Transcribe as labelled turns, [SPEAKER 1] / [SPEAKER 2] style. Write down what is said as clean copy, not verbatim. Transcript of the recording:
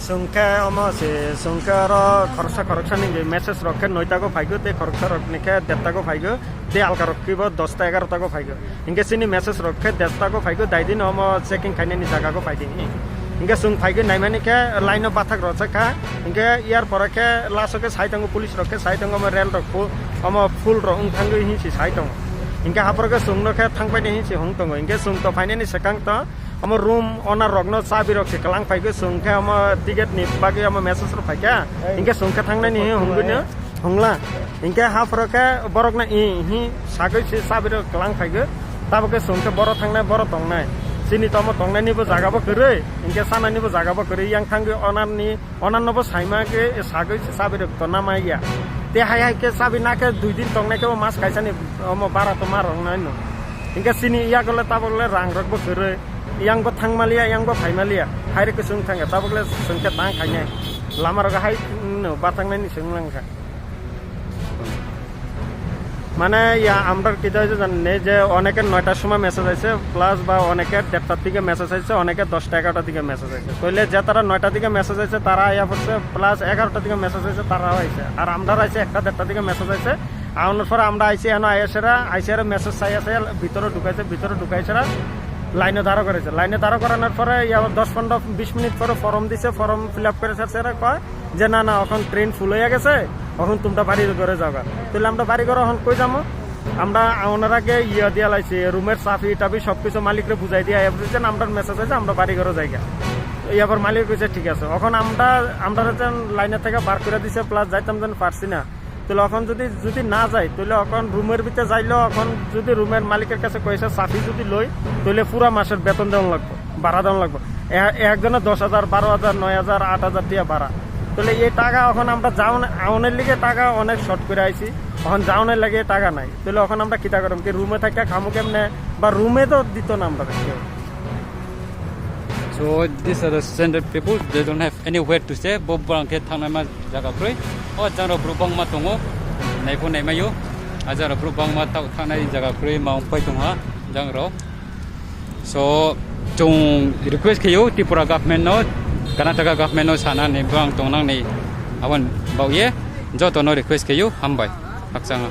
[SPEAKER 1] Sungka ama se sungka ro khoroksa ni message rokhe 9 ta ko phaigo te khoroksa rokne khe 10 ta ko phaigo te alka rokhibo 10 ta 11 ta ko phaigo inge sini message rokhe 10 ta ko phaigo daidin ama checking khainani jaga ko phaidini inge sung phaigo naimani khe line bathak rocha kha inge yar pore khe lasoke saitango police rokhe saitango ama rail rokho ama full ro ungthango hi si saitango inge haporke sungno khe thangpai ni hi si hongtongo inge sung to phainani sekang to আমার room honour রগ্ন চাবি রক্ষে কালাং ফাইকে সংখ্যা আমার ticket নি বাকি আমার message র ফাইকা ইনকে সংখ্যা থাংনা নি হংগনি হংলা ইনকে হাফ রকে বরক না হি সাগৈ সে চাবি র কালাং ফাইকে তাবকে সংখ্যা বড় থাংনা বড় তংনাই সিনি তম তংনা নিবো জাগাবো করে ইনকে সানা নিবো জাগাবো করে ইয়াং থাংগে অনান্নবো সাইমাকে সাগৈ সে চাবি র তনা মাইয়া তে হাই হাই কে চাবি নাকে 2 দিন তংনাকে মাস খাইছানি বারা তো মার রংনাই ন ইনকে সিনি ইয়া গলে তাবলে রাং রকবো করে yang bo thang malia yang bo phai malia haire ke sung thang ta bogle sung ke tang khaine lamar ga hai no batang nai ni sung lang kha মানে ইয়া আমরা কি হইছে জানেন যে অনেকে 9টার সময় মেসেজ আইছে প্লাস বা অনেকে 1টার দিকে মেসেজ আইছে অনেকে 10টা 11টার দিকে মেসেজ আইছে কইলে যে তারা 9টার দিকে মেসেজ আইছে তারা আইয়া পড়ছে প্লাস 11টার দিকে মেসেজ আইছে তারা আইছে আর আমরা আইছে 1টা 1টার দিকে মেসেজ আইছে আউনের পর আমরা আইছে এনো আইছেরা মেসেজ চাইছে ভিতরে ঢুকাইছেরা লাইনে দাঁড়া করেছে লাইনে দাঁড়া করানোর পরে 10-15-20 মিনিট পরে ফর্ম দিছে ফর্ম ফিল আপ করে স্যার কয় যে না এখন ট্রেন ফুল হয়ে গেছে এখন তোমরা বাড়ি ঘরে যাওয়া তাহলে আমরা বাড়ি ঘরে এখন কই যাবো আমরা ওনার আগে ইয়া দিয়া লাইছি রুমের চাবি টাবি সবকিছু মালিকরে বুঝাই দিয়া বুঝছেন আমরা মেসেজ আছে আমরা বাড়ি ঘরে যাইগা এবার মালিক কইছে ঠিক আছে এখন আমরা লাইনে থেকে বার করে দিছে প্লাস যাইতাম যেন পারছি না তাহলে এখন যদি না যায় তাহলে এখন রুমের ভিতরে যাইলেও এখন যদি রুমের মালিকের কাছে কইছে চাবি যদি লই তাহলে পুরা মাসের বেতন দেওয়া লাগবে ভাড়া দেওয়া লাগবে একজনের 10,000 12,000 9,000 8,000 দিয়ে ভাড়া তাহলে এই টাকা এখন আমরা আউনের লিগে টাকা অনেক শর্ট করে আইছি এখন যাওনের লাগে টাকা নাই তাহলে এখন আমরা কিতা করব কি রুমে থাকা খামু কেমনে বা রুমে তো দিত না আমরা
[SPEAKER 2] So these are the standard people. They don't have anywhere to stay. Bob bangke thangnai ma jaga kroi. O jaro brubang ma tongo. Nai po nai mayo. Ajaro brubang ma tau thangnai jaga kroi ma pai tonga jang ro. So jong request kayo Tripura government no Karnataka government no sana ni bang tongnang ni awan bau ye. Jo to no request kayo hambai. Haksanga.